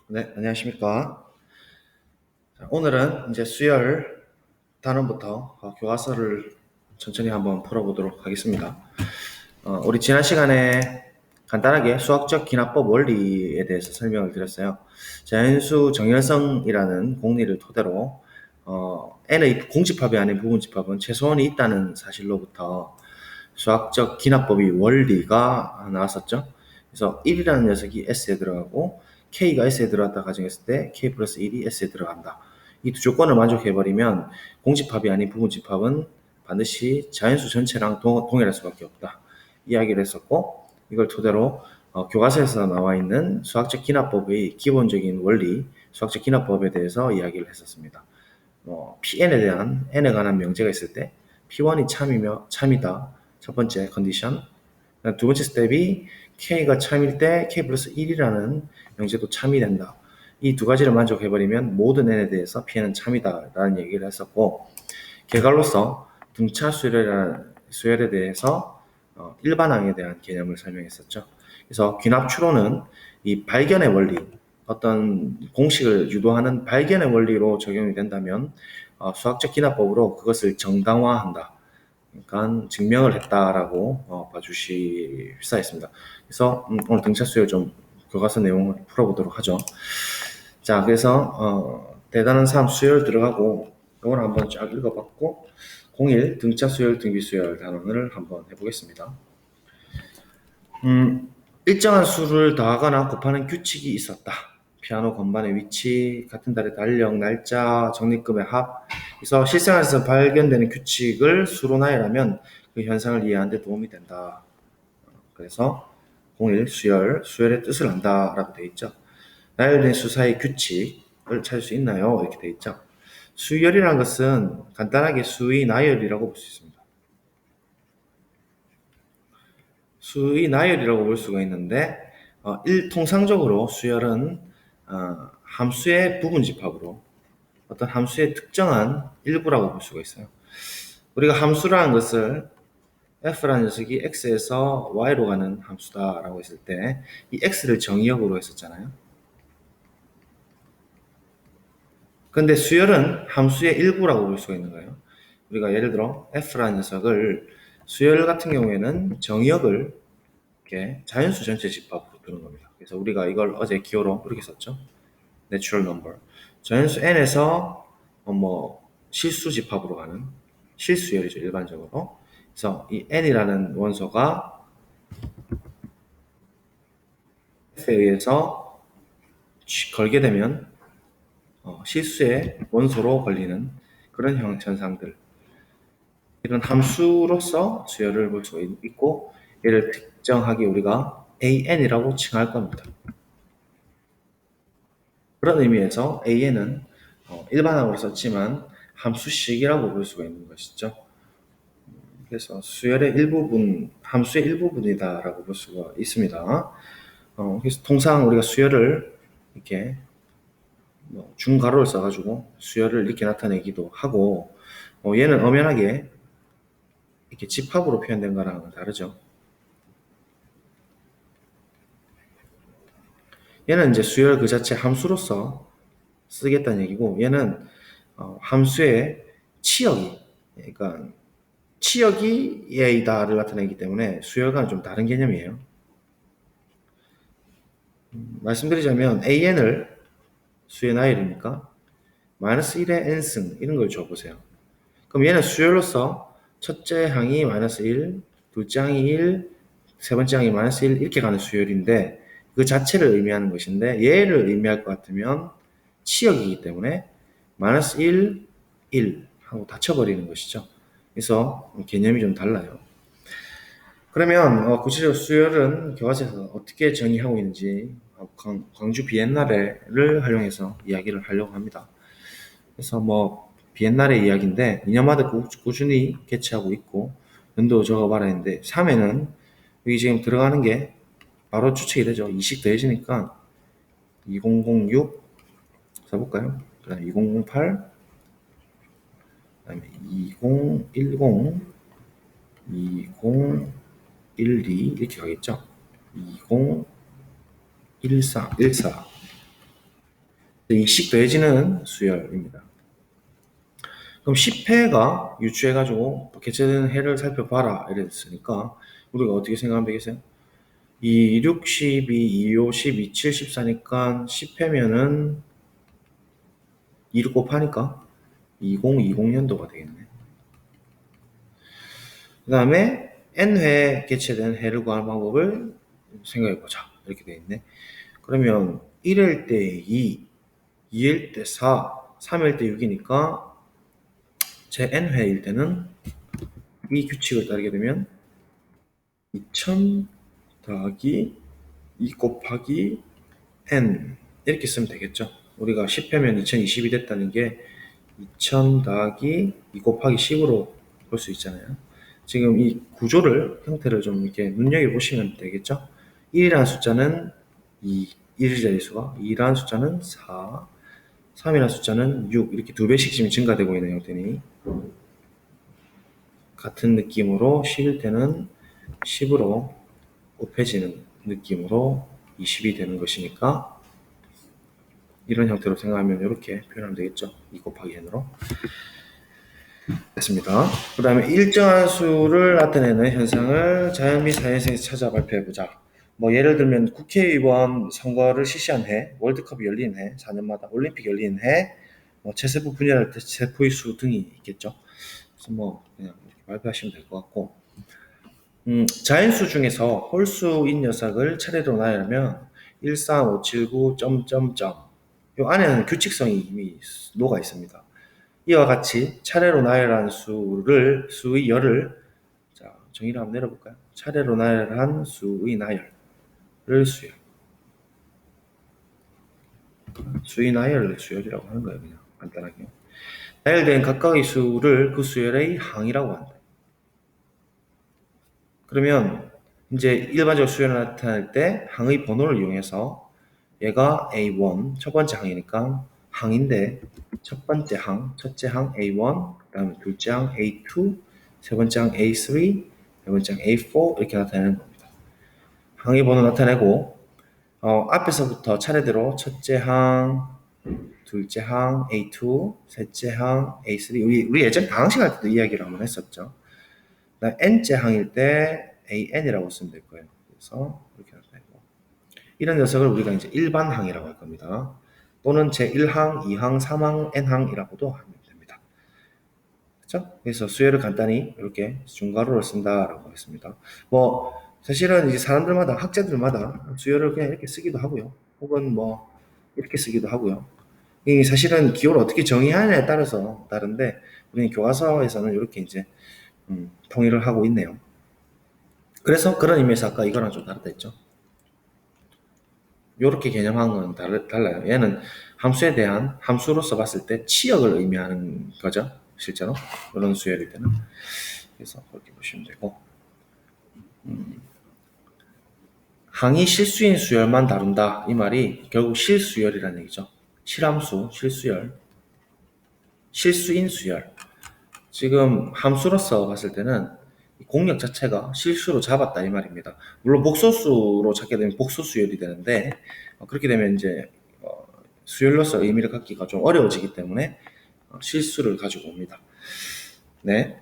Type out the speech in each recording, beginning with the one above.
네, 안녕하십니까. 자, 오늘은 이제 수열 단원부터 교과서를 천천히 한번 풀어보도록 하겠습니다. 우리 지난 시간에 간단하게 수학적 기납법 원리에 대해서 설명을 드렸어요. 자연수 정연성이라는 공리를 토대로 n의 공집합이 아닌 부분집합은 최소한이 있다는 사실로부터 수학적 기납법이 원리가 나왔었죠. 그래서 1이라는 녀석이 S에 들어가고 K가 S에 들어갔다 가정했을 때 K 플러스 1이 S에 들어간다. 이 두 조건을 만족해버리면 공집합이 아닌 부분집합은 반드시 자연수 전체랑 동일할 수밖에 없다. 이야기를 했었고, 이걸 토대로 교과서에서 나와 있는 수학적 기납법의 기본적인 원리, 수학적 기납법에 대해서 이야기를 했었습니다. Pn에 대한 n에 관한 명제가 있을 때 P1이 참이다. 첫 번째 컨디션. 두 번째 스텝이 K가 참일 때 K 플러스 1이라는 명제도 참이 된다. 이 두 가지를 만족해버리면 모든 n에 대해서 P는 참이다 라는 얘기를 했었고, 결과로서 등차 수열에 대해서 일반항에 대한 개념을 설명했었죠. 그래서 귀납 추론은 이 발견의 원리, 어떤 공식을 유도하는 발견의 원리로 적용이 된다면 수학적 기납법으로 그것을 정당화한다. 그러니까 증명을 했다라고 봐주시사 했습니다. 그래서 오늘 등차 수열 좀 교과서 내용을 풀어보도록 하죠. 자, 그래서 대단한 삶 수열 들어가고 이걸 한번 쫙 읽어봤고 01 등차 수열, 등비 수열 단원을 한번 해보겠습니다. 일정한 수를 더하거나 곱하는 규칙이 있었다. 피아노 건반의 위치, 같은 달의 달력, 날짜, 적립금의 합. 그래서 실생활에서 발견되는 규칙을 수로 나열하면 그 현상을 이해하는 데 도움이 된다. 그래서 01 수열, 수열의 뜻을 안다라고 되어 있죠. 나열된 수 사이의 규칙을 찾을 수 있나요? 이렇게 되어 있죠. 수열이라는 것은 간단하게 수의 나열이라고 볼 수 있습니다. 수의 나열이라고 볼 수가 있는데 통상적으로 수열은 함수의 부분집합으로 어떤 함수의 특정한 일부라고 볼 수가 있어요. 우리가 함수라는 것을 f라는 녀석이 x에서 y로 가는 함수다라고 했을 때 이 x를 정의역으로 했었잖아요. 근데 수열은 함수의 일부라고 볼 수가 있는 거예요. 우리가 예를 들어 f라는 녀석을 수열 같은 경우에는 정의역을 이렇게 자연수 전체 집합으로 두는 겁니다. 그래서 우리가 이걸 어제 기호로 이렇게 썼죠. natural number. 자연수 n에서 실수 집합으로 가는 실수열이죠, 일반적으로. 그래서 이 n이라는 원소가 f에 의해서 걸게 되면 실수의 원소로 걸리는 그런 현상들. 이런 함수로서 수열을 볼 수가 있고 얘를 특정하게 우리가 an이라고 칭할 겁니다. 그런 의미에서 an은 일반항으로 썼지만 함수식이라고 볼 수가 있는 것이죠. 그래서 수열의 일부분, 함수의 일부분이다라고 볼 수가 있습니다. 그래서 통상 우리가 수열을 이렇게 중괄호를 써가지고 수열을 이렇게 나타내기도 하고, 얘는 엄연하게 이렇게 집합으로 표현된 거랑은 다르죠. 얘는 이제 수열 그 자체 함수로서 쓰겠다는 얘기고, 얘는 함수의 치역이, 그러니까 치역이 얘이다를 나타내기 때문에 수열과는 좀 다른 개념이에요. 말씀드리자면 an을 수의 나열이니까 마이너스 1의 n승 이런 걸 줘보세요. 그럼 얘는 수열로서 첫째 항이 마이너스 1, 둘째 항이 1, 세 번째 항이 마이너스 1 이렇게 가는 수열인데 그 자체를 의미하는 것인데 얘를 의미할 것 같으면 치역이기 때문에 마이너스 1, 1 하고 닫혀버리는 것이죠. 그래서 개념이 좀 달라요. 그러면 구체적으로 수열은 교과서에서 어떻게 정의하고 있는지 광주 비엔나레를 활용해서 이야기를 하려고 합니다. 그래서 비엔나레 이야기인데 2년마다 꾸준히 개최하고 있고 연도 적어봐라 했는데 3회는 여기 지금 들어가는 게 바로 추측이 되죠. 2씩 더해지니까 2006 써볼까요? 그 다음에 2008 그 다음에 2010 2012 이렇게 가겠죠. 2014 14 2씩 더해지는 수열입니다. 그럼 10회가 유추해가지고 개체되는 해를 살펴봐라 이랬으니까 우리가 어떻게 생각하면 되겠어요? 2, 6, 12, 25, 12, 7, 14니까 10회면은 2를 곱하니까 2020년도가 되겠네. 그 다음에 n회 개체된 해를 구하는 방법을 생각해보자. 이렇게 되어 있네. 그러면 1일 때 2, 2일 때 4, 3일 때 6이니까 제 n회일 때는 이 규칙을 따르게 되면 2000 더하기 2 곱하기 n 이렇게 쓰면 되겠죠. 우리가 10회면 2020이 됐다는 게 2000 더하기 2 곱하기 10으로 볼 수 있잖아요. 지금 이 구조를, 형태를 좀 이렇게 눈여겨보시면 되겠죠. 1이라는 숫자는 2, 1의 자릿수가, 2라는 숫자는 4, 3이라는 숫자는 6, 이렇게 두 배씩 지금 증가되고 있는 형태니, 같은 느낌으로 10일 때는 10으로 곱해지는 느낌으로 20이 되는 것이니까, 이런 형태로 생각하면 이렇게 표현하면 되겠죠. 2 곱하기 n으로. 됐습니다. 그 다음에 일정한 수를 나타내는 현상을 자연 및 사회에서 찾아 발표해보자. 뭐 예를 들면 국회의원 선거를 실시한 해, 월드컵이 열리는 해, 4년마다 올림픽 열리는 해, 뭐 체세포 분열할 때 세포의 수 등이 있겠죠. 그래서 뭐 그냥 이렇게 발표하시면 될 것 같고, 자연수 중에서 홀수인 녀석을 차례로 나열하면 1, 3, 5, 7, 9, 점점점 이 안에는 규칙성이 이미 녹아 있습니다. 이와 같이 차례로 나열한 수의 열을, 자, 정의를 한번 내려볼까요? 차례로 나열한 수의 나열을 수열. 수의 나열을 수열이라고 하는 거예요, 그냥 간단하게. 나열된 각각의 수를 그 수열의 항이라고 한다. 그러면 이제 일반적 수열을 나타낼 때 항의 번호를 이용해서 얘가 A1, 첫 번째 항이니까 항인데 첫 번째 항, 첫째 항 A1, 그 다음에 둘째 항 A2, 세 번째 항 A3, 네 번째 항 A4 이렇게 나타내는 겁니다. 항의 번호 나타내고 앞에서부터 차례대로 첫째 항, 둘째 항 A2, 셋째 항 A3 우리 예전 방학식 할 때도 이야기를 한번 했었죠. n째 항일 때 AN이라고 쓰면 될 거예요. 그래서 이렇게 나타내고 이런 녀석을 우리가 이제 일반항이라고 할 겁니다. 또는 제1항, 2항, 3항, n항이라고도 하면 됩니다. 그렇죠? 그래서 수열을 간단히 이렇게 중괄호를 쓴다라고 했습니다. 뭐 사실은 이제 사람들마다 학자들마다 수열을 그냥 이렇게 쓰기도 하고요. 혹은 뭐 이렇게 쓰기도 하고요. 이 사실은 기호를 어떻게 정의하느냐에 따라서 다른데 우리는 교과서에서는 이렇게 이제 통일을 하고 있네요. 그래서 그런 의미에서 아까 이거랑 좀 다르다 했죠. 이렇게 개념하는 건 달라요. 얘는 함수에 대한 함수로서 봤을 때 치역을 의미하는 거죠. 실제로 이런 수열일 때는. 그래서 그렇게 보시면 되고 항이 실수인 수열만 다룬다. 이 말이 결국 실수열이라는 얘기죠. 실함수, 실수열, 실수인 수열. 지금 함수로서 봤을 때는 공역 자체가 실수로 잡았다 이 말입니다. 물론 복소수로 찾게 되면 복소수열이 되는데 그렇게 되면 이제 수열로서 의미를 갖기가 좀 어려워지기 때문에 실수를 가지고 옵니다. 네.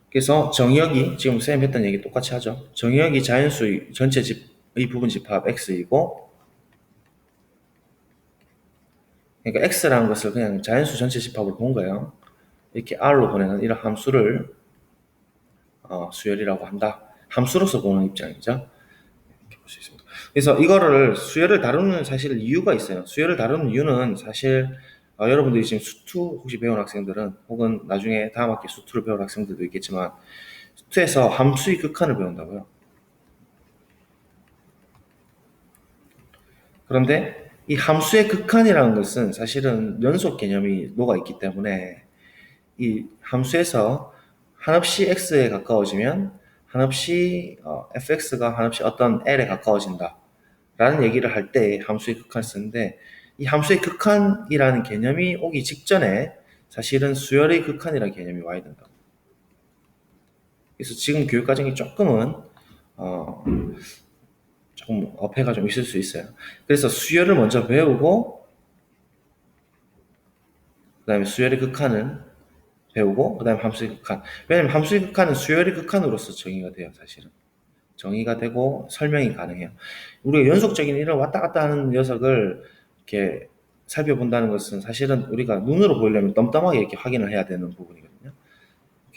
그래서 정의역이 지금 쌤 했던 얘기 똑같이 하죠. 정의역이 자연수의 전체 집의 부분 집합 x이고, 그러니까 x라는 것을 그냥 자연수 전체 집합으로 본 거예요. 이렇게 r로 보내는 이런 함수를 수열이라고 한다. 함수로서 보는 입장이죠. 이렇게 볼 수 있습니다. 그래서 이거를 수열을 다루는 사실 이유가 있어요. 수열을 다루는 이유는 사실 여러분들이 지금 수투 혹시 배운 학생들은 혹은 나중에 다음 학기 수투를 배울 학생들도 있겠지만 수투에서 함수의 극한을 배운다고요. 그런데 이 함수의 극한이라는 것은 사실은 연속 개념이 녹아있기 때문에 이 함수에서 한없이 x에 가까워지면 한없이 fx가 한없이 어떤 l에 가까워진다 라는 얘기를 할 때 함수의 극한을 쓰는데 이 함수의 극한이라는 개념이 오기 직전에 사실은 수열의 극한이라는 개념이 와야 된다. 그래서 지금 교육과정이 조금은 조금 어폐가 좀 있을 수 있어요. 그래서 수열을 먼저 배우고 그 다음에 수열의 극한을 배우고 그 다음에 함수의 극한. 왜냐면 함수의 극한은 수열의 극한으로서 정의가 돼요. 사실은 정의가 되고 설명이 가능해요. 우리가 연속적인 일을 왔다 갔다 하는 녀석을 이렇게 살펴본다는 것은 사실은 우리가 눈으로 보이려면 덤덤하게 이렇게 확인을 해야 되는 부분이거든요.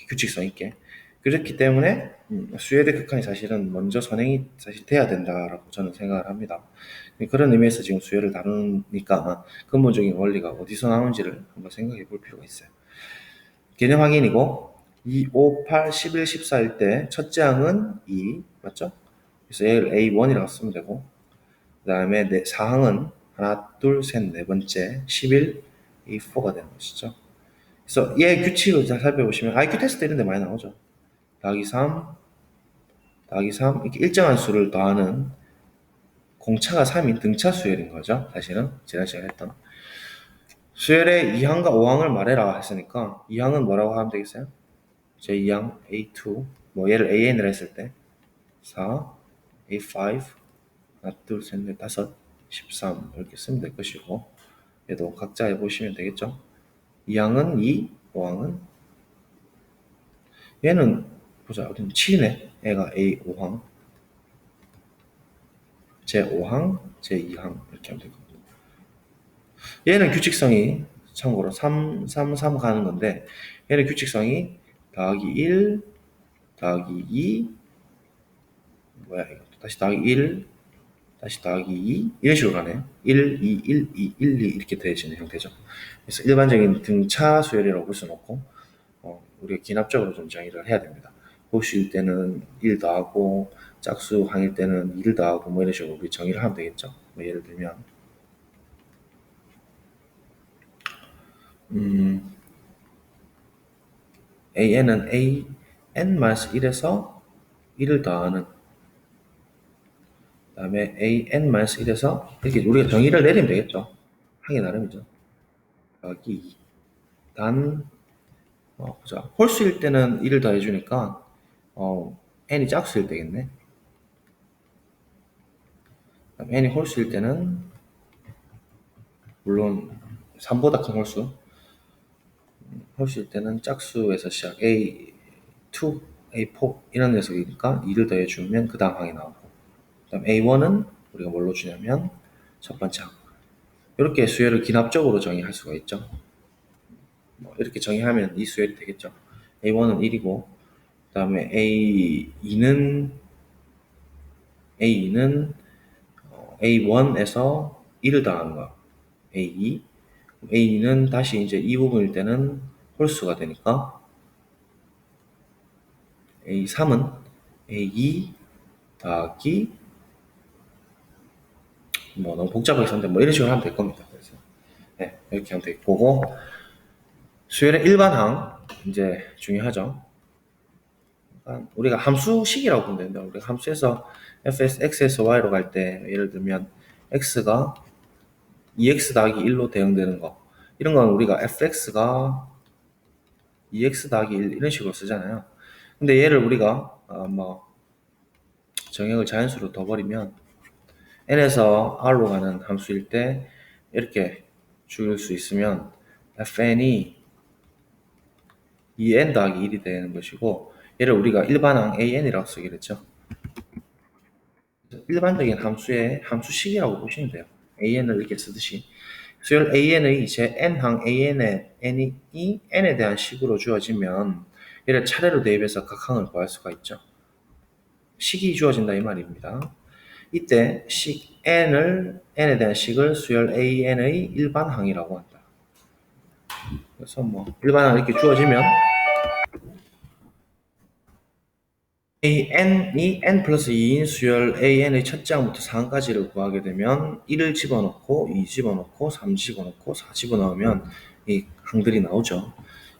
규칙성 있게. 그렇기 때문에 수열의 극한이 사실은 먼저 선행이 사실 돼야 된다라고 저는 생각을 합니다. 그런 의미에서 지금 수열을 다루니까 근본적인 원리가 어디서 나오는지를 한번 생각해 볼 필요가 있어요. 개념 확인이고 2, 5, 8, 11, 14일 때 첫째 항은 2 맞죠? 그래서 얘를 A1이라고 쓰면 되고 그 다음에 4항은 하나, 둘, 셋, 네 번째 11, A4가 되는 것이죠. 그래서 얘 규칙을 잘 살펴보시면 IQ 테스트 이런 데 많이 나오죠. 더하기 3, 더하기 3 이렇게 일정한 수를 더하는 공차가 3인 등차 수열인 거죠. 사실은 지난 시간에 했던 수열의 2항과 5항을 말해라 했으니까 2항은 뭐라고 하면 되겠어요? 제 2항 A2 뭐 얘를 AN을 했을 때 4, A5 하나 둘 셋 넷 다섯 13 이렇게 쓰면 될 것이고 얘도 각자 해보시면 되겠죠. 2항은 2, 5항은 얘는 보자 어디 7이네. 얘가 A5항 제5항 제2항 이렇게 하면 될 겁니다. 얘는 규칙성이 참고로 3, 3, 3 가는 건데 얘는 규칙성이 더하기 1 더하기 2 뭐야 이거 다시 더하기 1 다시 더하기 2 이런 식으로 가네요. 1, 2, 1, 2, 1, 2 이렇게 되어지는 형태죠. 그래서 일반적인 등차 수열이라고 볼 수는 없고 우리가 기납적으로 좀 정의를 해야 됩니다. 홀수일 때는 1 더하고 짝수 항일 때는 2를 더하고 뭐 이런 식으로 우리 정의를 하면 되겠죠. 뭐 예를 들면 AN은 AN-1에서 1을 더하는 그 다음에 AN-1에서 이렇게 우리가 정의를 내리면 되겠죠. 하기 나름이죠. 더하기 2 단 보자. 홀수일 때는 1을 더해주니까 n이 짝수일 때겠네. 그럼 n이 홀수일 때는 물론 3보다 큰 홀수 홀수일 때는 짝수에서 시작 A2, A4 이런 녀석이니까 2를 더해주면 그 다음 항이 나오고 그 다음 A1은 우리가 뭘로 주냐면 첫 번째 항 이렇게 수열을 기납적으로 정의할 수가 있죠. 이렇게 정의하면 이 수열이 되겠죠. A1은 1이고 그 다음에 A2는 A1에서 1을 더하는 거 A2 A는 다시 이제 이 부분일 때는 홀수가 되니까 A3은 A2 더하기 뭐 너무 복잡하게 썼는데 뭐 이런 식으로 하면 될 겁니다. 그래서 네, 이렇게 하면 되고 수열의 일반항 이제 중요하죠. 우리가 함수식이라고 보면 되는데 우리가 함수에서 fs, x에서 y로 갈 때 예를 들면 x가 2x 더하기 1로 대응되는 거 이런 건 우리가 fx가 2x 더하기 1 이런 식으로 쓰잖아요. 근데 얘를 우리가 뭐 정형을 자연수로 둬버리면 n에서 r로 가는 함수일 때 이렇게 줄 수 있으면 fn이 2n 더하기 1이 되는 것이고 얘를 우리가 일반항 an이라고 쓰기로 했죠. 일반적인 함수의 함수식이라고 보시면 돼요. an을 이렇게 쓰듯이 수열 an의 제 n항 an의 n이 n에 대한 식으로 주어지면 얘를 차례로 대입해서 각 항을 구할 수가 있죠. 식이 주어진다 이 말입니다. 이때 식 n에 대한 식을 수열 an의 일반항이라고 한다. 그래서 뭐 일반항 이렇게 주어지면 an이 n 플러스 2인 수열 an의 첫째 항부터 4항까지를 구하게 되면 1을 집어넣고 2 집어넣고 3 집어넣고 4 집어넣으면 이 항들이 나오죠.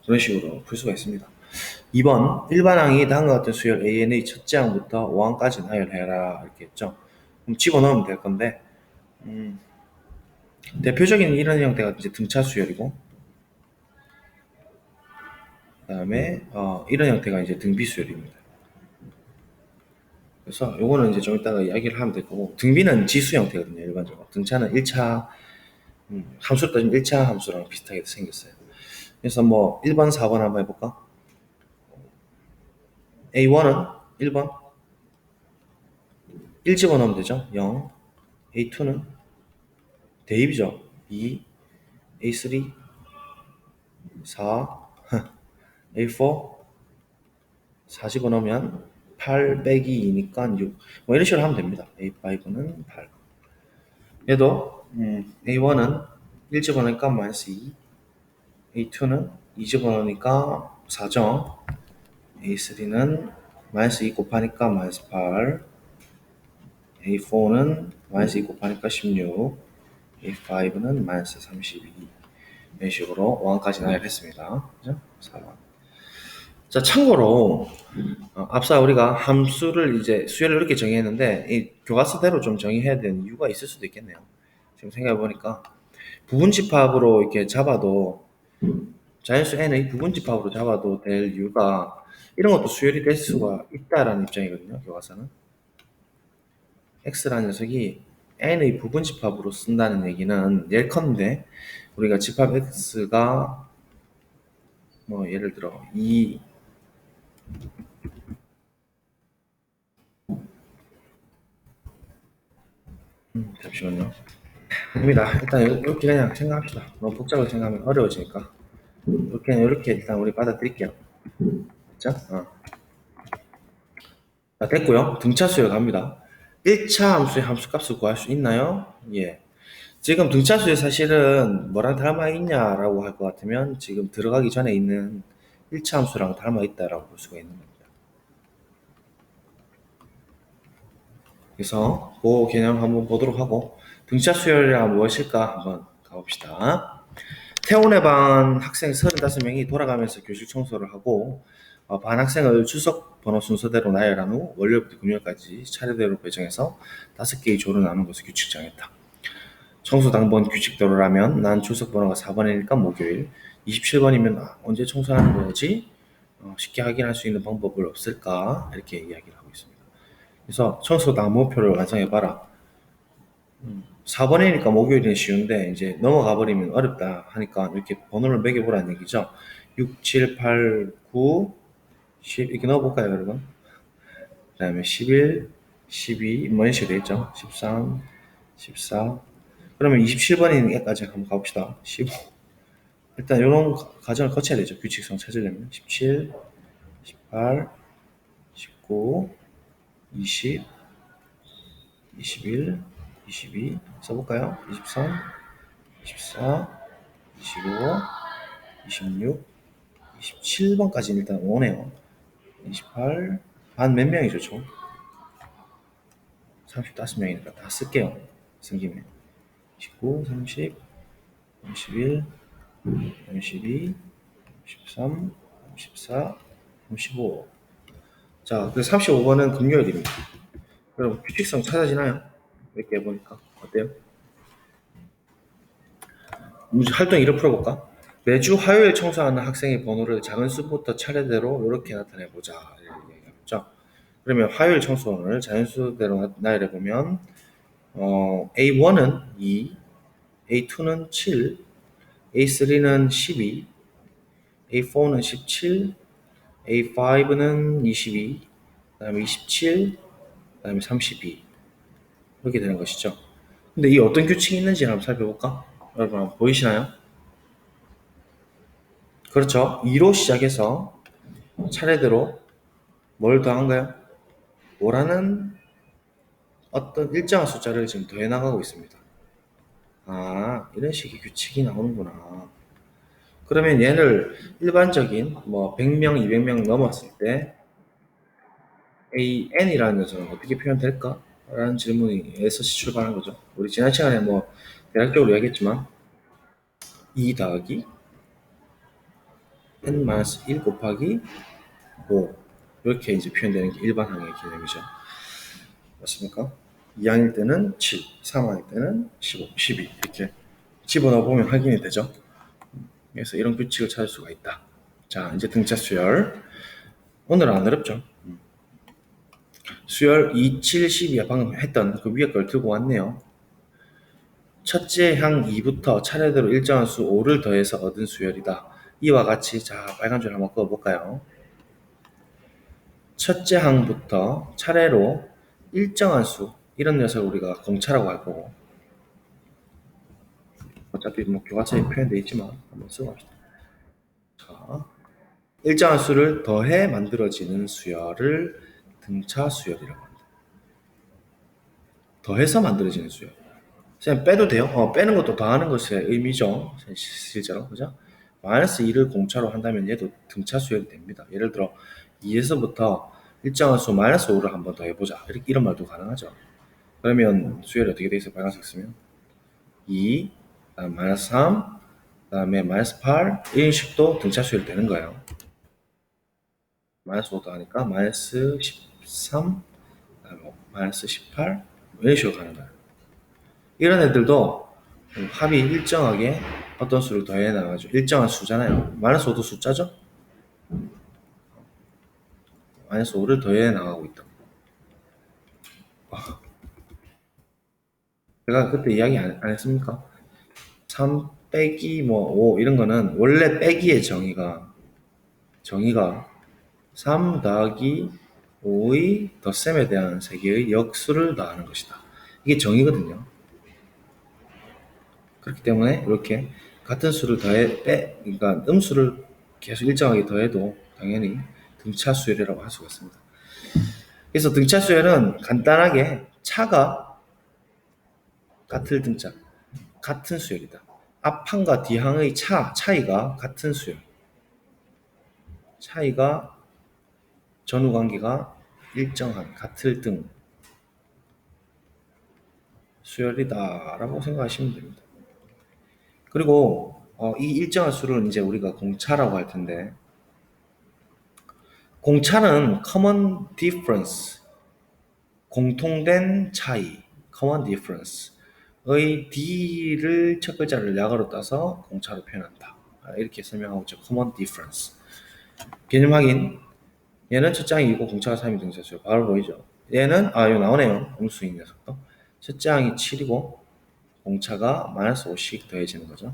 그런 식으로 풀 수가 있습니다. 2번 일반항이 다음과 같은 수열 an의 첫째 항부터 5항까지 나열해라 이렇게 했죠. 그럼 집어넣으면 될 건데 대표적인 이런 형태가 이제 등차 수열이고 그 다음에 이런 형태가 이제 등비 수열입니다. 그래서 요거는 이제 좀 이따가 이야기를 하면 될 거고, 등비는 지수 형태거든요, 일반적으로. 등차는 1차, 함수를 따지면 1차 함수랑 비슷하게 생겼어요. 그래서 뭐 1번, 4번 한번 해볼까? A1은 1번 1 집어넣으면 되죠. 0. A2는 대입이죠. 2. A3 4. A4 4 집어넣으면 8 빼기 2니까 6. 뭐 이런 식으로 하면 됩니다. A5는 8. 얘도 A1은 1 집어넣으니까 마이너스 2. A2는 2 집어넣으니까 4점. A3는 마이너스 2 곱하니까 마이너스 8. A4는 마이너스 2 곱하니까 16. A5는 마이너스 32. 이런 식으로 5항까지 나열했습니다. 그죠? 4번. 자, 참고로 앞서 우리가 함수를 이제 수열을 이렇게 정의했는데 이 교과서대로 좀 정의해야 되는 이유가 있을 수도 있겠네요. 지금 생각해 보니까 부분집합으로 이렇게 잡아도 자연수 n의 부분집합으로 잡아도 될 이유가 이런 것도 수열이 될 수가 있다라는 입장이거든요. 교과서는 x라는 녀석이 n의 부분집합으로 쓴다는 얘기는 예컨대 우리가 집합 x가 뭐 예를 들어 2 잠시만요. 입니다. 일단 이렇게 그냥 생각합시다. 너무 복잡하게 생각하면 어려워지니까 이렇게 일단 우리 받아들일게요. 그죠? 자, 됐고요. 등차 수열 갑니다. 1차 함수의 함수값을 구할 수 있나요? 예. 지금 등차 수열 사실은 뭐랑 닮아 있냐라고 할 것 같으면 지금 들어가기 전에 있는 1차 함수랑 닮아 있다라고 볼 수가 있는 겁니다. 그래서 그 개념 한번 보도록 하고 등차 수열이란 무엇일까 한번 가봅시다. 태온의 반 학생 35명이 돌아가면서 교실 청소를 하고 반 학생을 출석 번호 순서대로 나열한 후 월요일부터 금요일까지 차례대로 배정해서 5개의 조를 나눈 것을 규칙 정했다. 청소 당번 규칙대로라면 난 출석 번호가 4번이니까 목요일, 27번이면 언제 청소하는 거지? 쉽게 확인할 수 있는 방법은 없을까? 이렇게 이야기를 하고 있습니다. 그래서 청소 당번표를 완성해봐라. 4번이니까 목요일은 쉬운데 이제 넘어가 버리면 어렵다 하니까 이렇게 번호를 매겨보라는 얘기죠. 6, 7, 8, 9, 10 이렇게 넣어볼까요, 여러분? 그 다음에 11, 12 뭐 이런 식으로 되겠죠. 13, 14 그러면 27번까지 한번 가봅시다. 15 일단 이런 과정을 거쳐야 되죠. 규칙성 찾으려면 17, 18, 19, 20, 21, 22 써볼까요? 23, 24, 25, 26, 27번까지 일단 오네요. 28, 반 몇 명이죠, 총? 35명이니까 다 쓸게요. 생김에. 19, 30, 31, 32, 33, 34, 35. 자, 그 35번은 금요일입니다. 그럼 규칙성 찾아지나요? 이렇게 해보니까. 어때요? 활동 이를 풀어볼까? 매주 화요일 청소하는 학생의 번호를 작은 수부터 차례대로 이렇게 나타내보자. 이렇게 얘기하죠. 그러면 화요일 청소를 자연수대로 나열해보면 A1은 2, A2는 7, A3는 12, A4는 17, A5는 22, 그 다음에 27, 그 다음에 32 이렇게 되는 것이죠. 근데 이 어떤 규칙이 있는지 한번 살펴볼까? 여러분 한번 보이시나요? 그렇죠. 2로 시작해서 차례대로 뭘 더한가요? 5라는 어떤 일정한 숫자를 지금 더해 나가고 있습니다. 아, 이런 식의 규칙이 나오는구나. 그러면 얘를 일반적인 뭐 100명, 200명 넘었을 때 AN이라는 녀석은 어떻게 표현될까? 라는 질문에서 출발한 거죠. 우리 지난 시간에 뭐 대략적으로 이야기했지만 2 더하기 n-1 곱하기 5 이렇게 이제 표현되는 게 일반항의 개념이죠. 맞습니까? 2항일 때는 7, 3항일 때는 15, 12 이렇게 집어넣어 보면 확인이 되죠. 그래서 이런 규칙을 찾을 수가 있다. 자, 이제 등차 수열. 오늘은 안 어렵죠. 수열 2, 7, 12야. 방금 했던 그 위에 걸 들고 왔네요. 첫째 항 2부터 차례대로 일정한 수 5를 더해서 얻은 수열이다. 이와 같이 자 빨간 줄 한번 그어볼까요? 첫째 항부터 차례로 일정한 수 이런 녀석을 우리가 공차라고 할 거고 어차피 뭐 교과서에 표현되어 있지만 한번 써봅시다. 자, 일정한 수를 더해 만들어지는 수열을 등차 수열이라고 합니다. 더해서 만들어지는 수열. 그냥 빼도 돼요. 빼는 것도 더하는 것의 의미죠. 실제로 그죠? 마이너스 2를 공차로 한다면 얘도 등차 수열이 됩니다. 예를 들어 2에서부터 일정한 수 마이너스 5를 한번 더 해보자. 이런 말도 가능하죠. 그러면 수열이 어떻게 돼 있어요? 빨간색 쓰면 2, 그다음 마이너스 3, 그다음에 마이너스 8 이런 식도 등차 수열이 되는 거예요. 마이너스 5도 하니까 마이너스 13, 마이너스 18 이런 식으로 가는 거예요. 이런 애들도 합이 일정하게 어떤 수를 더해 나가죠. 일정한 수잖아요. 마이너스 5도 숫자죠? 마이너스 5를 더해 나가고 있다. 제가 그때 이야기 안 했습니까? 3 빼기 뭐 5 이런 거는 원래 빼기의 정의가 3 더하기 5의 덧셈에 대한 세개의 역수를 더하는 것이다. 이게 정의거든요. 그렇기 때문에 이렇게 같은 수를 그러니까 음수를 계속 일정하게 더해도 당연히 등차 수열이라고 할 수가 있습니다. 그래서 등차 수열은 간단하게 차가 같은 등차, 같은 수열이다. 앞항과 뒤항의 차이가 같은 수열. 차이가 전후 관계가 일정한 같을 등 수열이다라고 생각하시면 됩니다. 그리고 이 일정한 수를 이제 우리가 공차라고 할 텐데 공차는 common difference 공통된 차이 common difference의 D를 첫 글자를 약어로 따서 공차로 표현한다. 이렇게 설명하고 있죠. common difference 개념 확인 얘는 첫 장이 2고 공차가 3이 등차수요. 바로 보이죠. 얘는 여기 나오네요. 음수인 녀석도 첫 장이 7이고 공차가 마이너스 5씩 더해지는 거죠.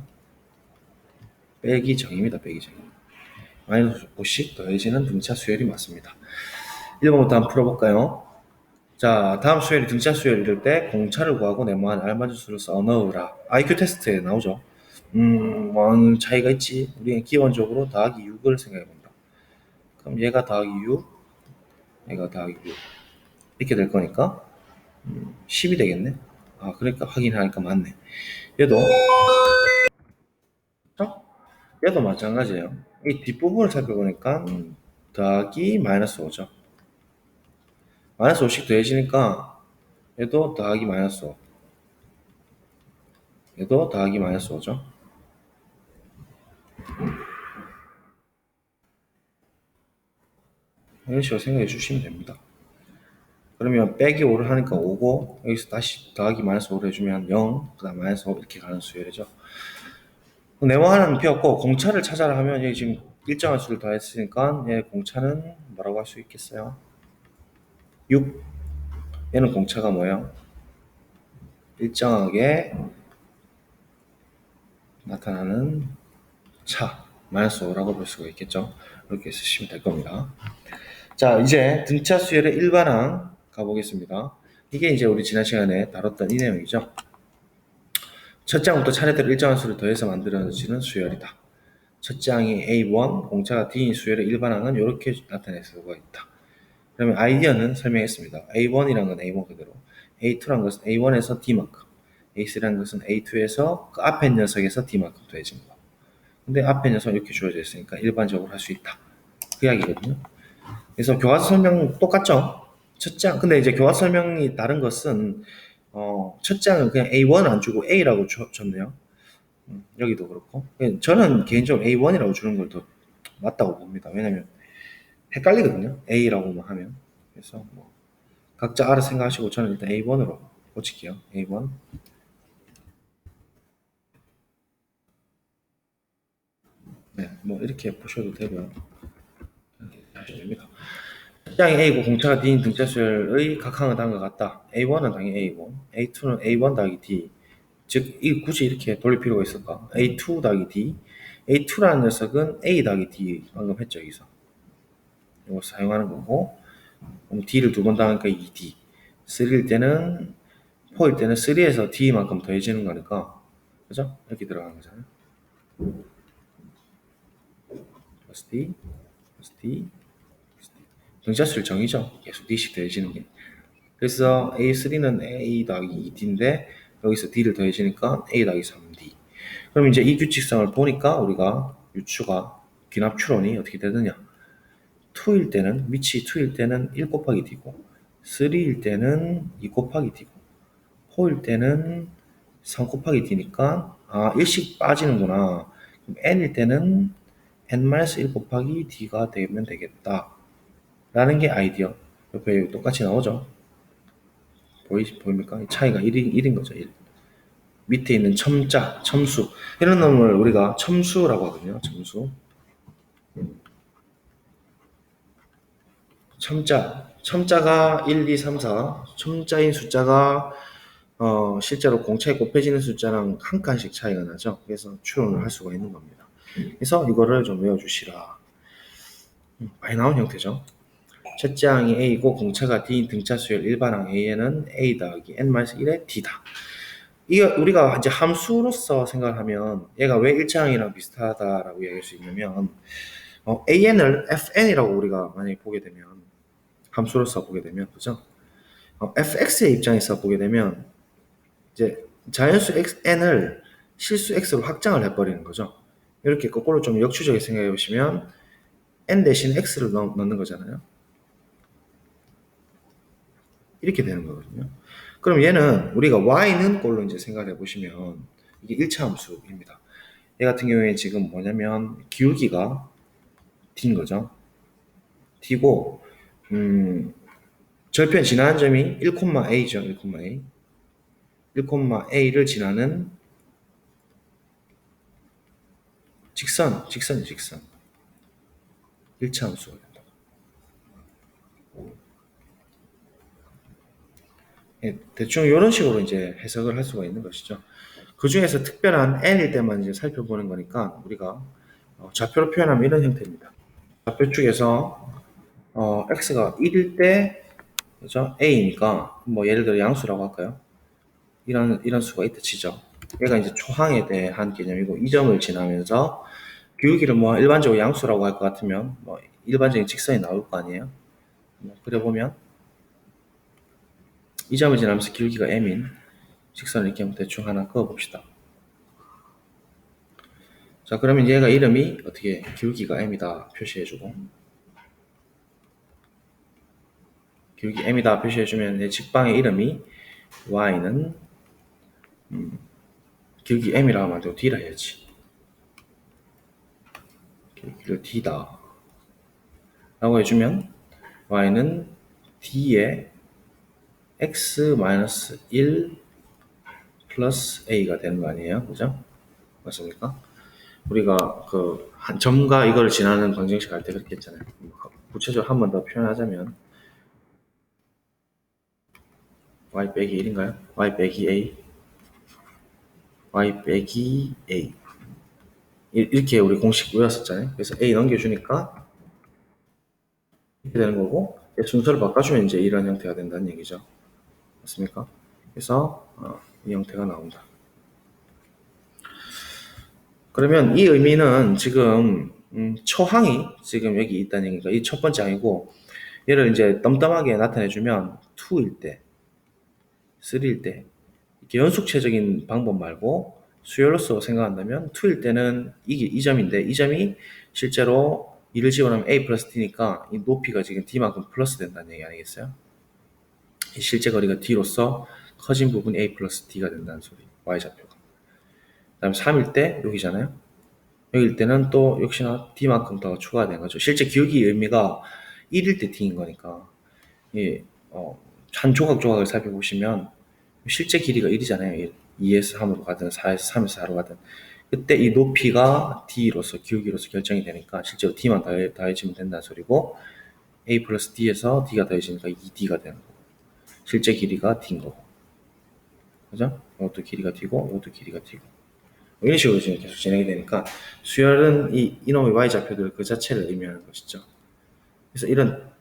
빼기 정입니다. 빼기 정. 마이너스 5씩 더해지는 등차 수열이 맞습니다. 1번부터 한번 풀어볼까요? 자, 다음 수열이 등차 수열 이럴 때 공차를 구하고 네모한 알맞은 수를 써 넣으라. IQ 테스트에 나오죠. 뭐 차이가 있지. 우리는 기본적으로 더하기 6을 생각해본다. 그럼 얘가 더하기 6, 얘가 더하기 6 이렇게 될 거니까 10이 되겠네. 그러니까 확인하니까 맞네. 얘도 얘도 마찬가지예요. 이 뒷부분을 살펴보니까 더하기 마이너스 5죠. 마이너스 5씩 더해지니까 얘도 더하기 마이너스 5. 얘도 더하기 마이너스 5죠. 이런 식으로 생각해 주시면 됩니다. 그러면 빼기 5를 하니까 5고 여기서 다시 더하기 마이너스 5를 해주면 0, 그 다음 마이너스 5 이렇게 가는 수열이죠. 네모하나는 피었고 공차를 찾아라 하면 여기 지금 일정한 수를 더했으니까 얘 공차는 뭐라고 할 수 있겠어요? 6. 얘는 공차가 뭐예요? 일정하게 나타나는 차 마이너스 5라고 볼 수가 있겠죠. 이렇게 쓰시면 될 겁니다. 자, 이제 등차 수열의 일반항 가보겠습니다. 이게 이제 우리 지난 시간에 다뤘던 이 내용이죠. 첫 장부터 차례대로 일정한 수를 더해서 만들어지는 수열이다. 첫 장이 A1, 공차가 D인 수열의 일반항은 이렇게 나타낼 수가 있다. 그러면 아이디어는 설명했습니다. A1이란 건 A1 그대로, A2란 것은 A1에서 D만큼, A3란 것은 A2에서 그 앞에 녀석에서 D만큼 더해진 거. 근데 앞에 녀석 이렇게 주어져 있으니까 일반적으로 할 수 있다. 그 이야기거든요. 그래서 교과서 설명 똑같죠? 첫 장. 근데 이제 교과서 설명이 다른 것은 첫 장은 그냥 A1 안 주고 A라고 줬네요. 여기도 그렇고. 저는 개인적으로 A1이라고 주는 걸 더 맞다고 봅니다. 왜냐면 헷갈리거든요. A라고만 하면. 그래서 뭐 각자 알아서 생각하시고 저는 일단 A1으로 고칠게요. A1. 네, 뭐 이렇게 보셔도 되고요. 하셔도 됩니다. 숫장이 A고 공차가 D인 등차수열의 각항을 단 것 같다. A1은 당연히 A고 A2는 A1 더하기 D. 즉 굳이 이렇게 돌릴 필요가 있을까? A2 더하기 D. A2라는 녀석은 A 더하기 D 방금 했죠. 여기서 이거 사용하는 거고, 그럼 D를 두 번 더하니까 2D. 3일 때는 4일 때는 3에서 D만큼 더해지는 거니까, 그죠? 이렇게 들어가는 거잖아요. 플러스 D, 플러스 D, 플러스 D. 등차수를 정의죠. 계속 D씩 더해지는 게. 그래서 A3는 A 더하기 2D인데 여기서 D를 더해지니까 A 더하기 3D. 그럼 이제 이 규칙성을 보니까 우리가 유추가 귀납추론이 어떻게 되느냐. 2일 때는 위치 2일 때는 1 곱하기 D고 3일 때는 2 곱하기 D고 4일 때는 3 곱하기 D니까 1씩 빠지는구나. 그럼 N일 때는 N-1 곱하기 D가 되면 되겠다 라는 게 아이디어. 옆에 똑같이 나오죠. 보입니까? 차이가 1인 거죠. 1. 밑에 있는 첨자, 첨수. 이런 놈을 우리가 첨수라고 하거든요. 첨수. 첨자가 1, 2, 3, 4. 첨자인 숫자가 실제로 공차에 곱해지는 숫자랑 한 칸씩 차이가 나죠. 그래서 추론을 할 수가 있는 겁니다. 그래서 이거를 좀 외워주시라. 많이 나온 형태죠. 첫째 항이 A고 공차가 D인 등차 수열 일반항 A에는 A 더하기 N-1의 D다. 이거 우리가 이제 함수로서 생각을 하면 얘가 왜 일차항이랑 비슷하다라고 이야기할 수 있냐면 AN을 FN이라고 우리가 만약에 보게 되면 함수로서 보게 되면 그죠? fx의 입장에서 보게 되면 이제 자연수 n을 실수 x로 확장을 해버리는 거죠. 이렇게 거꾸로 좀 역추적인 생각해 보시면 n 대신 x를 넣는 거잖아요. 이렇게 되는 거거든요. 그럼 얘는 우리가 y는 꼴로 이제 생각해 보시면 이게 1차 함수입니다. 얘 같은 경우에 지금 뭐냐면 기울기가 d인 거죠. d고 절편 지나는 점이 1,a죠. 1,a. 1,a를 지나는 직선. 1차 함수가 된다. 대충 이런 식으로 이제 해석을 할 수가 있는 것이죠. 그 중에서 특별한 n일 때만 이제 살펴보는 거니까 우리가 좌표로 표현하면 이런 형태입니다. 좌표 쪽에서 x가 1일 때 그죠? a니까 뭐 예를 들어 양수라고 할까요? 이런 수가 있다 치죠. 얘가 이제 초항에 대한 개념이고 이 점을 지나면서 기울기를 뭐 일반적으로 양수라고 할 것 같으면 뭐 일반적인 직선이 나올 거 아니에요. 그래 보면 이 점을 지나면서 기울기가 m인 직선을 이렇게 한번 대충 하나 그어봅시다. 자, 그러면 얘가 이름이 어떻게 기울기가 m이다 표시해주고 기울기 m이다 표시해주면 내 직방의 이름이 y는 기울기 m이라고 만들고 d라 해야지. 기울기를 d다 라고 해주면 y는 d의 x-1 플러스 a가 되는 거 아니에요? 그죠? 맞습니까? 우리가 그 한 점과 이걸 지나는 방정식 할 때 그렇게 했잖아요. 구체적으로 한 번 더 표현하자면 y 빼기 1인가요? y 빼기 a y 빼기 a 이렇게 우리 공식 외웠었잖아요. 그래서 a 넘겨주니까 이렇게 되는 거고 순서를 바꿔주면 이제 이런 형태가 된다는 얘기죠. 맞습니까? 그래서 이 형태가 나온다. 그러면 이 의미는 지금 초항이 지금 여기 있다는 얘기가 이 첫 번째 항이고 얘를 이제 덤덤하게 나타내주면 2일 때, 3일 때 이렇게 연속체적인 방법 말고 수열로서 생각한다면 2일 때는 이게 이 점인데 이 점이 실제로 2를 집어넣으면 a 플러스 d니까 이 높이가 지금 d만큼 플러스 된다는 얘기 아니겠어요? 이 실제 거리가 d로서 커진 부분이 a 플러스 d가 된다는 소리, y좌표가. 그 다음에 3일 때 여기잖아요. 여기일 때는 또 역시나 d만큼 더 추가된 거죠. 실제 기울기 의미가 1일 때 d인 거니까 한 조각을 살펴보시면 실제 길이가 1이잖아요. 2에서 3으로 가든 4에서 3에서 4로 가든 그때 이 높이가 d로서 기울기로서 결정이 되니까 실제로 d만 더해지면 된다는 소리고 A 플러스 D에서 D가 더해지니까 2D가 되는 거고, 실제 길이가 D인 거고. 그죠? 이것도 길이가 D고, 이것도 길이가 D고. 이런 식으로 지금 계속 진행이 되니까 수열은 이 이놈의 y좌표들 그 자체를 의미하는 것이죠. 그래서 이런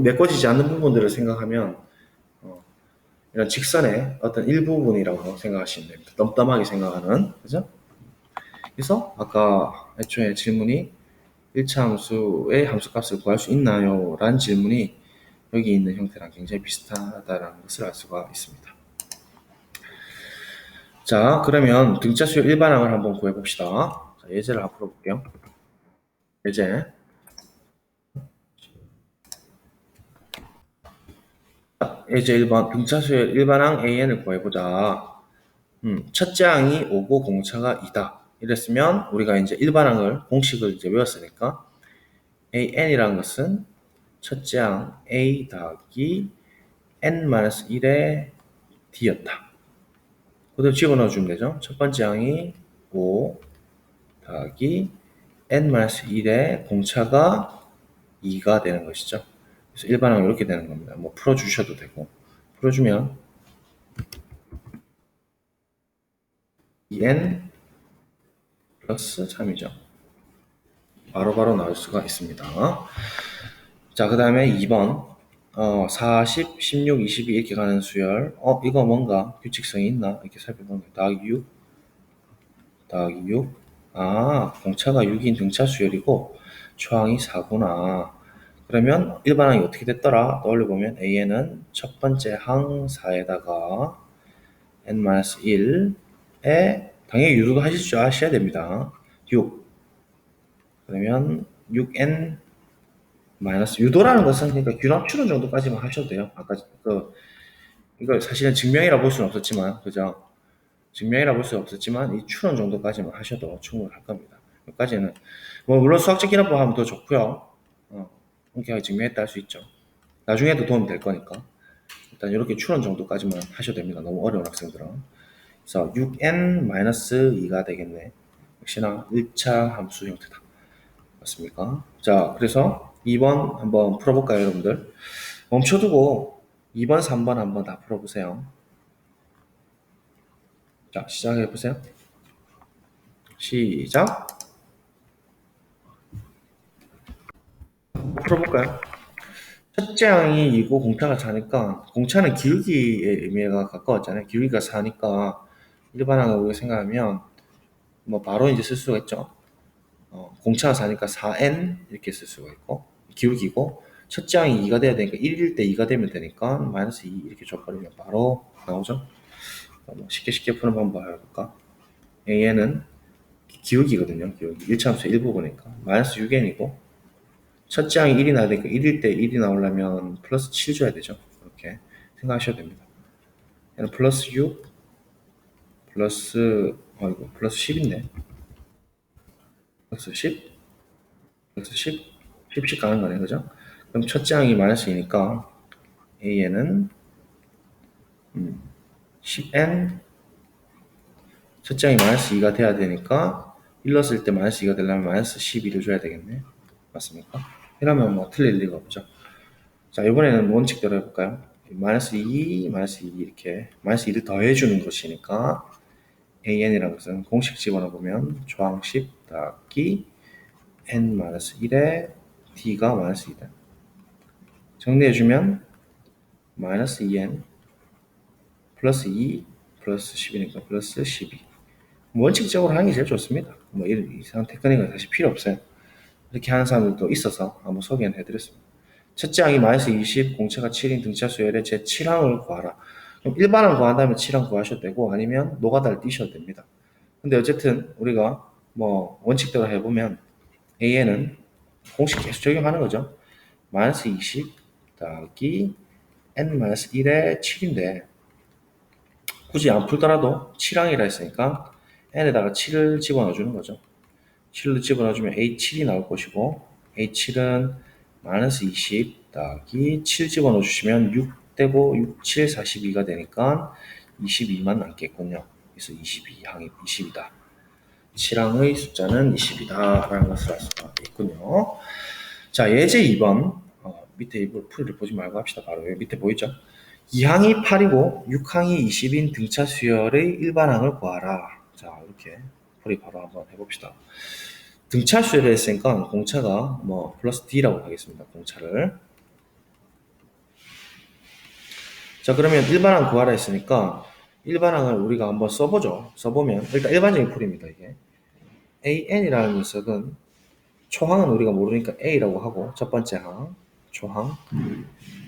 메꿔지지 않는 부분들을 생각하면 이런 직선의 어떤 일부분이라고 생각하시면 됩니다. 덤덤하게 생각하는, 그죠? 그래서 아까 애초에 질문이 1차 함수의 함수값을 구할 수 있나요? 라는 질문이 여기 있는 형태랑 굉장히 비슷하다는 것을 알 수가 있습니다. 자, 그러면 등차수열 일반항을 한번 구해봅시다. 자, 예제를 한번 풀어볼게요. 예제. 예제 1번 등차수열 일반항 AN을 구해보자. 첫째 항이 5고 공차가 2다. 이랬으면 우리가 이제 일반항을 공식을 이제 외웠으니까 AN이라는 것은 첫째 항 A 더하기 N-1의 D였다. 그대로 집어넣어주면 되죠. 첫 번째 항이 5 더하기 N-1의 공차가 2가 되는 것이죠. 그래서 일반항은 이렇게 되는 겁니다. 뭐 풀어주셔도 되고, 풀어주면 2N 플러스 3이죠. 바로바로 나올 수가 있습니다. 자, 그 다음에 2번 40, 16, 22 이렇게 가는 수열. 이거 뭔가 규칙성이 있나? 이렇게 살펴보면 더하기 6 더하기 6. 공차가 6인 등차 수열이고 초항이 4구나. 그러면 일반항이 어떻게 됐더라? 떠올려보면 AN은 첫 번째 항 4에다가 N-1에 당연히 유도도 하실 줄 아셔야 됩니다. 6. 그러면 6N 마이너스 유도라는 것은 그러니까 균합 추론 정도까지만 하셔도 돼요. 아까 이거 사실은 증명이라 볼 수는 없었지만, 그죠? 증명이라 볼 수는 없었지만 이 추론 정도까지만 하셔도 충분할 겁니다. 여기까지는 뭐 물론 수학적 기납법 하면 더 좋고요. 이렇게 증명했다 할 수 있죠. 나중에도 도움이 될 거니까 일단 이렇게 추론 정도까지만 하셔도 됩니다. 너무 어려운 학생들은. 그래서 6n-2가 되겠네. 역시나 1차 함수 형태다. 맞습니까? 자, 그래서 2번 한번 풀어볼까요, 여러분들? 멈춰두고 2번, 3번 한번 다 풀어보세요. 자, 시작해보세요. 시작. 풀어볼까요? 첫째 항이 2고 공차가 4니까 공차는 기울기의 의미가 가까웠잖아요. 기울기가 4니까 일반항을 우리가 생각하면 뭐 바로 이제 쓸 수가 있죠. 공차가 4니까 4n 이렇게 쓸 수가 있고 기울기고 첫째 항이 2가 돼야 되니까 1일 때 2가 되면 되니까 마이너스 2 이렇게 줘버리면 바로 나오죠. 뭐 쉽게 푸는 방법 해볼까? AN은 기울기거든요. 기울기 1차함수 일부분이니까 마이너스 6n이고 첫째 항이 1이 나야 되니까 1일 때 1이 나오려면 플러스 7 줘야 되죠. 이렇게 생각하셔도 됩니다. 얘는 플러스 6 플러스 플러스 10인데 플러스 10 플러스 10 10씩 가는 거네, 그죠? 그럼 첫째 항이 마이너스 2니까 AN은 10n 첫째 항이 마이너스 2가 돼야 되니까 1 넣었을 때 마이너스 2가 되려면 마이너스 12를 줘야 되겠네. 맞습니까? 이러면 뭐 틀릴 리가 없죠. 자, 이번에는 원칙대로 해볼까요? 마이너스 2, 마이너스 2 이렇게 마이너스 2를 더해주는 것이니까 AN이라는 것은 공식 집어넣어보면 조항 10 더하기 N-1에 D가 마이너스 2다. 정리해주면 마이너스 2N 플러스 2 플러스 10이니까 플러스 12. 원칙적으로 하는 게 제일 좋습니다. 뭐 이상한 테크닉은 사실 필요 없어요. 이렇게 하는 사람들도 있어서 한번 소개는 해드렸습니다. 첫째 항이 마이너스 20, 공차가 7인 등차 수열의 제 7항을 구하라. 그럼 일반항 구한다면 7항 구하셔도 되고 아니면 노가다를 띄셔도 됩니다. 근데 어쨌든 우리가 뭐 원칙대로 해보면 AN은 공식 계속 적용하는 거죠. 마이너스 20 더하기 N-1의 7인데 굳이 안 풀더라도 7항이라 했으니까 N에다가 7을 집어넣어 주는 거죠. 7을 집어넣어주면 A7이 나올 것이고 A7은 마이너스 20 더하기 7 집어넣어 주시면 6 되고 6, 7, 42가 되니까 22만 남겠군요. 그래서 22항이 20이다. 7항의 숫자는 20이다 라는 것을 알 수가 있군요. 자, 예제 2번 밑에 이 풀이를 보지 말고 합시다. 바로 여기 밑에 보이죠? 2항이 8이고 6항이 20인 등차 수열의 일반항을 구하라. 자, 이렇게 풀이 바로 한번 해봅시다. 등차 수열을 했으니까 공차가 뭐 플러스 D라고 하겠습니다. 공차를. 자, 그러면 일반항 구하라 했으니까 일반항을 우리가 한번 써보죠. 써보면 일단 일반적인 풀입니다. 이게 AN이라는 녀석은 초항은 우리가 모르니까 A라고 하고 첫 번째 항 초항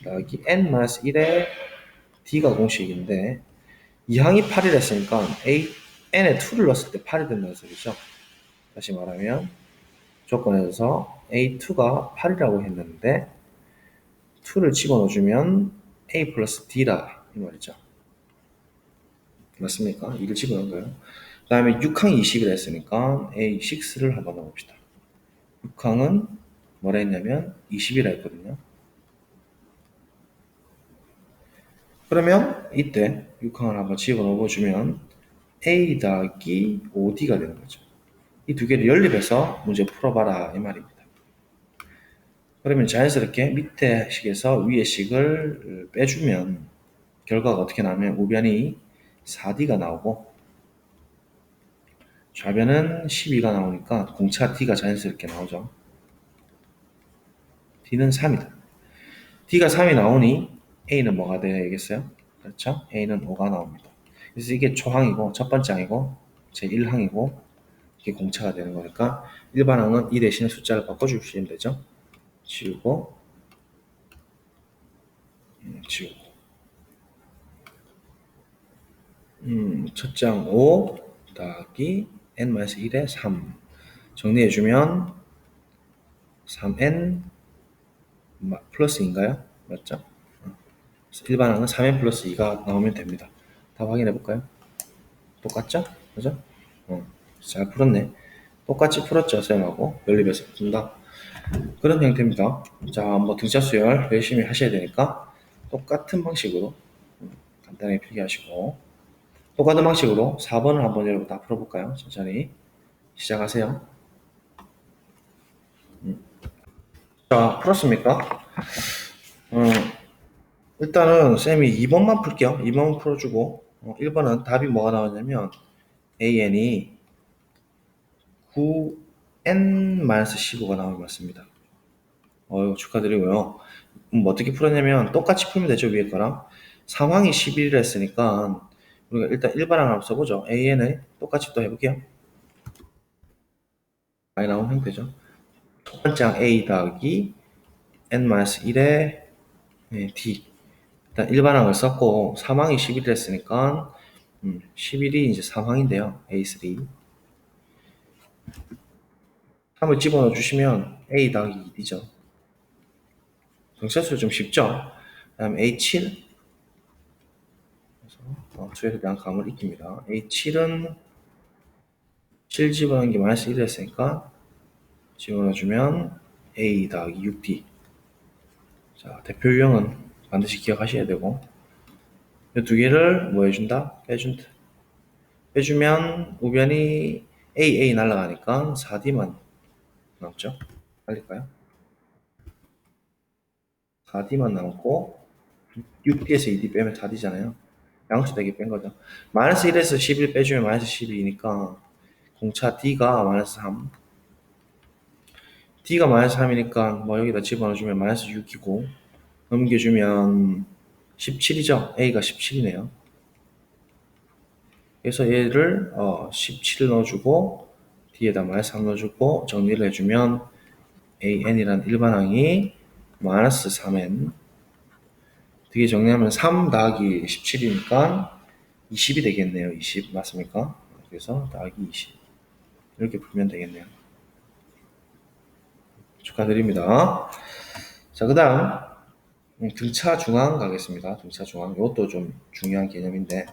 여기 N-1에 D가 공식인데 이 항이 8이 됐으니까 N에 2를 넣었을 때 8이 된다는 소리죠. 다시 말하면 조건에서 A2가 8이라고 했는데 2를 집어넣어주면 A 플러스 D라 이 말이죠. 맞습니까? 2를 집어넣은 거예요. 그 다음에 6항이 20이라 했으니까 A6를 한번 넣어봅시다. 6항은 뭐라 했냐면 20이라 했거든요. 그러면 이때 6항을 한번 집어넣어주면 A 더하기 5D가 되는 거죠. 이 두 개를 연립해서 문제 풀어봐라 이 말입니다. 그러면 자연스럽게 밑에 식에서 위에 식을 빼주면 결과가 어떻게 나오면 우변이 4D가 나오고 좌변은 12가 나오니까 공차 D가 자연스럽게 나오죠. D는 3이다. D가 3이 나오니 A는 뭐가 되겠어요? 그렇죠? A는 5가 나옵니다. 그래서 이게 초항이고 첫 번째 항이고 제1항이고 이게 공차가 되는 거니까 일반항은 이 대신에 숫자를 바꿔주시면 되죠. 지우고 지우고 첫장 5 더하기 n-1에 3 정리해주면 3n 플러스인가요? 맞죠? 일반항은 3n 플러스 2가 나오면 됩니다. 다 확인해볼까요? 똑같죠? 그죠? 잘 풀었네. 똑같이 풀었죠, 쌤하고. 연립해서 푼다. 그런 형태입니다. 자, 뭐 등차 수열 열심히 하셔야 되니까 똑같은 방식으로 간단하게 필기하시고 똑같은 방식으로 4번을 한번 여러분 다 풀어볼까요? 천천히 시작하세요. 자, 풀었습니까? 일단은 쌤이 2번만 풀게요. 2번만 풀어주고 1번은 답이 뭐가 나왔냐면 AN이 9n-15가 나온 것 같습니다. 축하드리고요. 어떻게 풀었냐면 똑같이 풀면 되죠. 위에 거랑. 상황이 11이라 했으니까 우리가 일단 일반항을 한번 써보죠. AN을 똑같이 또 해볼게요. 많이 나온 형태죠. 첫 번째 항 A 더하기 n-1에 D. 일단 일반항을 썼고 3항이 11이라 했으니까 11이 이제 3항인데요. A3. 3을 집어넣어 주시면 A 더하기 2D죠. 정체수 좀 쉽죠? 그 다음 A7 수열에 대한 감을 익힙니다. A7은 7 집어넣은 게 마이너스 1이 했으니까 집어넣어주면 A 더하기 6D. 자, 대표 유형은 반드시 기억하셔야 되고 이 두 개를 뭐 해준다? 빼준다. 빼주면 우변이 AA 날아가니까 4D만 남죠? 빨릴까요? 4D만 남고 6D에서 2D 빼면 4D잖아요. 양수 대기 뺀 거죠. 마이너스 1에서 11 빼주면 마이너스 12니까 공차 D가 마이너스 3. D가 마이너스 3이니까 뭐 여기다 집어넣어주면 마이너스 6이고 넘겨주면 17이죠. A가 17이네요. 그래서 얘를 17 넣어주고 D에다 마이너스 3 넣어주고 정리를 해주면 AN이라는 일반항이 마이너스 3N 되게 정리하면 3 더하기 17이니까 20이 되겠네요. 20 맞습니까? 그래서 더하기 20 이렇게 풀면 되겠네요. 축하드립니다. 자, 그 다음 등차 중항 가겠습니다. 등차 중항 이것도 좀 중요한 개념인데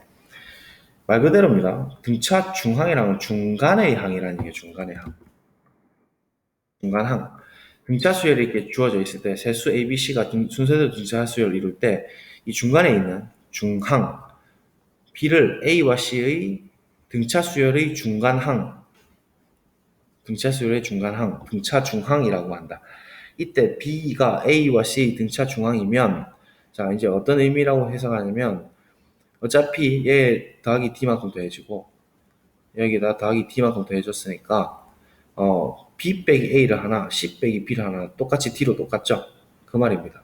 말 그대로입니다. 등차 중항이라는 중간의 항이라는 게 중간의 항. 중간항. 등차 수열이 이렇게 주어져 있을 때 세수 A, B, C가 순서대로 등차 수열을 이룰 때 이 중간에 있는 중항 B를 A와 C의 등차 수열의 중간항 등차 수열의 중간항 등차 중항이라고 한다. 이때 B가 A와 C 등차 중앙이면 자 이제 어떤 의미라고 해석하냐면 어차피 얘 더하기 D만큼 더해지고 여기다 더하기 D만큼 더해줬으니까 B 빼기 A를 하나 C 빼기 B를 하나 똑같이 D로 똑같죠? 그 말입니다.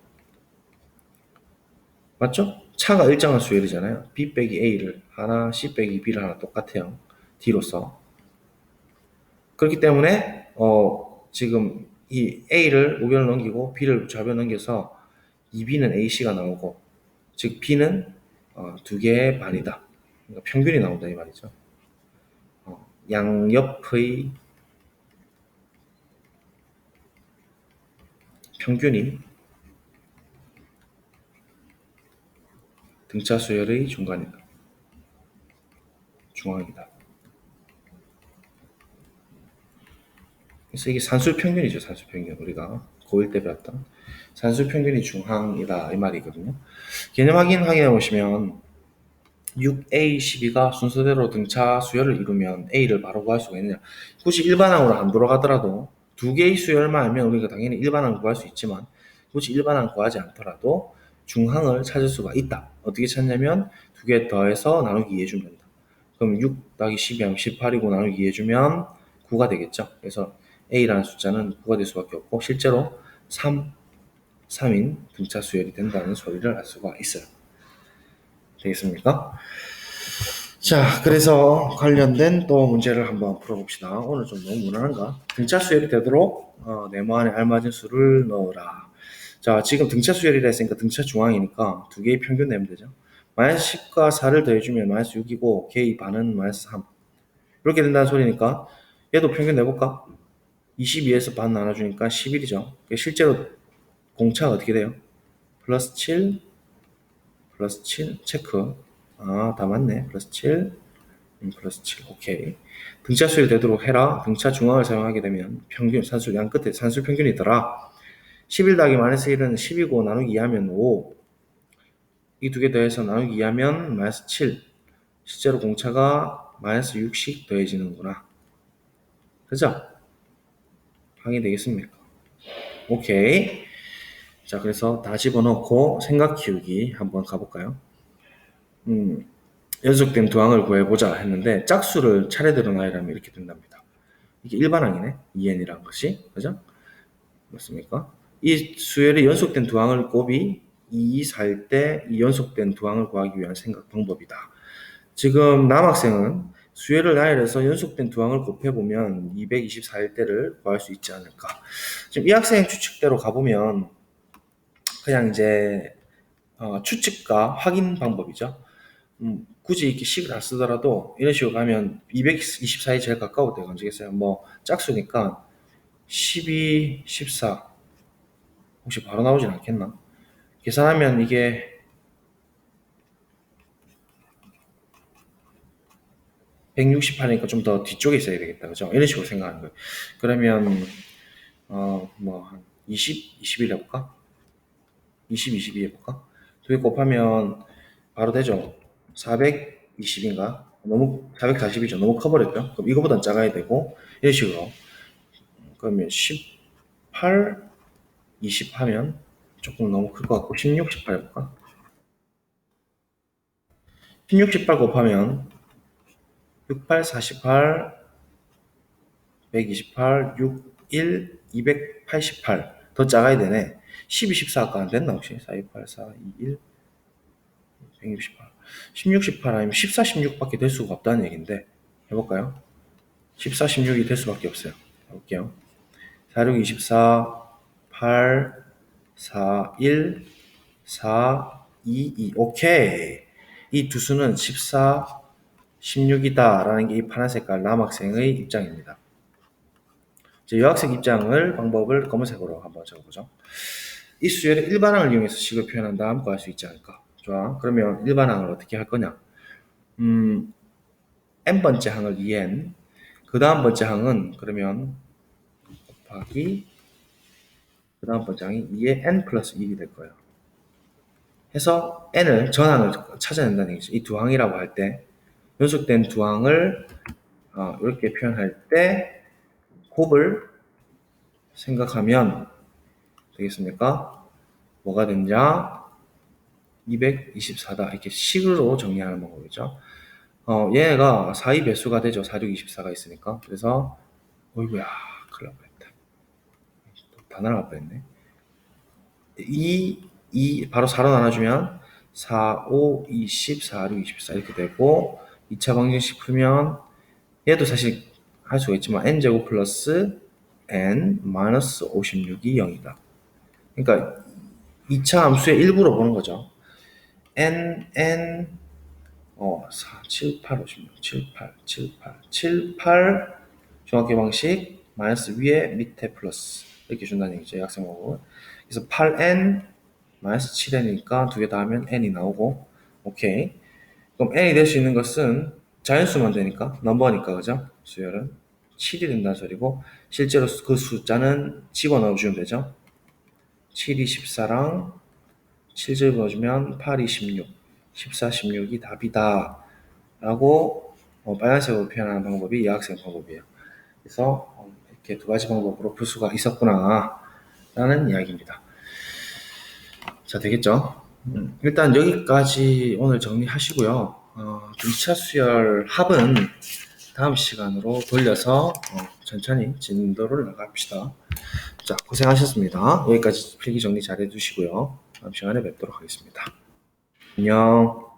맞죠? 차가 일정한 수열이잖아요. B 빼기 A를 하나 C 빼기 B를 하나 똑같아요. D로서. 그렇기 때문에 지금 이 A를 우변을 넘기고 B를 좌변 넘겨서 2B는 AC가 나오고 즉 B는 2개의 반이다. 그러니까 평균이 나온다 이 말이죠. 양옆의 평균이 등차 수열의 중간이다. 중앙이다. 그래서 이게 산술 평균이죠. 산술 평균. 우리가 고1 때 배웠던 산술 평균이 중앙이다 이 말이거든요. 개념 확인해 보시면 6A, 12가 순서대로 등차 수열을 이루면 A를 바로 구할 수가 있느냐. 굳이 일반항으로 안 돌아가더라도 두 개의 수열만 알면 우리가 당연히 일반항을 구할 수 있지만 굳이 일반항 구하지 않더라도 중항을 찾을 수가 있다. 어떻게 찾냐면 두 개 더해서 나누기 2 해주면 된다. 그럼 6 더하기 12 하면 18이고 나누기 2 해주면 9가 되겠죠. 그래서 A라는 숫자는 9가 될 수밖에 없고 실제로 3인 등차 수열이 된다는 소리를 알 수가 있어요. 되겠습니까? 자, 그래서 관련된 또 문제를 한번 풀어봅시다. 오늘 좀 너무 무난한가? 등차 수열이 되도록 네모 안에 알맞은 수를 넣어라. 자, 지금 등차 수열이라 했으니까 등차 중앙이니까 두 개의 평균 내면 되죠. 마이너스 10과 4를 더해주면 마이너스 6이고 걔의 반은 마이너스 3. 이렇게 된다는 소리니까 얘도 평균 내볼까? 22에서 반 나눠주니까 11이죠. 실제로 공차가 어떻게 돼요? 플러스 7, 플러스 7, 체크. 다 맞네. 플러스 7, 플러스 7. 오케이. 등차 수열 되도록 해라. 등차 중앙을 사용하게 되면 평균, 산술 양 끝에 산술 평균이더라. 11 더하기 마이너스 1은 10이고 나누기 2하면 5. 이 두 개 더해서 나누기 2하면 마이너스 7. 실제로 공차가 마이너스 6씩 더해지는구나. 그죠? 확인되겠습니까? 오케이. 자, 그래서 다 집어넣고 생각 키우기 한번 가볼까요? 연속된 두항을 구해보자 했는데 짝수를 차례대로 나열하면 이렇게 된답니다. 이게 일반항이네. 2n이라는 것이. 그죠? 맞습니까? 이 수열이 연속된 두항을 곱이 2, 4일 때 이 연속된 두항을 구하기 위한 생각 방법이다. 지금 남학생은 수열을 나열해서 연속된 두항을 곱해보면 224일 때를 구할 수 있지 않을까. 지금 이 학생 추측대로 가보면 그냥 이제 추측과 확인 방법이죠. 굳이 이렇게 식을 안 쓰더라도 이런 식으로 가면 224이 제일 가까울 때가 언제겠어요? 뭐 짝수니까 12, 14 혹시 바로 나오진 않겠나? 계산하면 이게 168이니까 좀 더 뒤쪽에 있어야 되겠다. 그죠? 이런 식으로 생각하는 거예요. 그러면 뭐 한 20, 21 해볼까? 20, 22 해볼까? 두 개 곱하면 바로 되죠. 420인가? 너무 440이죠. 너무 커버렸죠. 그럼 이거보단 작아야 되고 이런 식으로 그러면 18, 20 하면 조금 너무 클 것 같고 16, 18 해볼까? 16, 18 곱하면 68, 48, 128, 6, 1, 288 더 작아야 되네. 12, 14 아까 안 됐나 혹시? 4, 2, 8, 4, 2, 1, 168 16, 18 아니면 14, 16밖에 될 수가 없다는 얘기인데 해볼까요? 14, 16이 될 수밖에 없어요. 해볼게요. 4, 6, 24, 8, 4, 1, 4, 2, 2 오케이. 이 두 수는 14, 16이다 라는 게 이 파란 색깔 남학생의 입장입니다. 이제 여학생 입장을 방법을 검은색으로 한번 적어보죠. 이 수열의 일반항을 이용해서 식을 표현한 다음 구할 수 있지 않을까? 좋아. 그러면 일반항을 어떻게 할 거냐? n번째 항을 2n, 그 다음 번째 항은 그러면 곱하기 그 다음 번째 항이 2의 n 플러스 1이 될 거예요. 해서 n을 전항을 찾아낸다는 얘기죠. 이 두 항이라고 할 때 연속된 두 항을 이렇게 표현할 때 곱을 생각하면 되겠습니까? 뭐가 됐냐? 224다. 이렇게 식으로 정리하는 방법이죠. 얘가 4의 배수가 되죠. 4, 6, 24가 있으니까. 그래서, 어이구야, 큰일 날 뻔했다. 다 날아갈 뻔했네. 바로 4로 나눠주면 4, 5, 20, 4, 6, 24 이렇게 되고 2차 방정식 풀면 얘도 사실 할 수가 있지만 n제곱 플러스 n 마이너스 56이 0이다. 그러니까 2차 함수의 일부로 보는 거죠. n 4, 7, 8, 56, 7, 8, 7, 8, 7, 8 중학교 방식 마이너스 위에 밑에 플러스 이렇게 준다는 얘기죠. 약생 방법은. 그래서 8n 마이너스 7n이니까 두 개 다 하면 n이 나오고 오케이. 그럼 n이 될 수 있는 것은 자연수만 되니까 넘버니까 그죠? 수열은 7이 된다는 소리고 실제로 그 숫자는 집어넣어주면 되죠. 7이 14랑 7 집어넣어주면 8이 16 14, 16이 답이다 라고 빨간색으로 표현하는 방법이 여학생 방법이에요. 그래서 이렇게 두 가지 방법으로 풀 수가 있었구나 라는 이야기입니다. 자, 되겠죠? 일단 여기까지 오늘 정리하시고요. 2차 수열 합은 다음 시간으로 돌려서 천천히 진도를 나갑시다. 자, 고생하셨습니다. 여기까지 필기 정리 잘 해두시고요. 다음 시간에 뵙도록 하겠습니다. 안녕.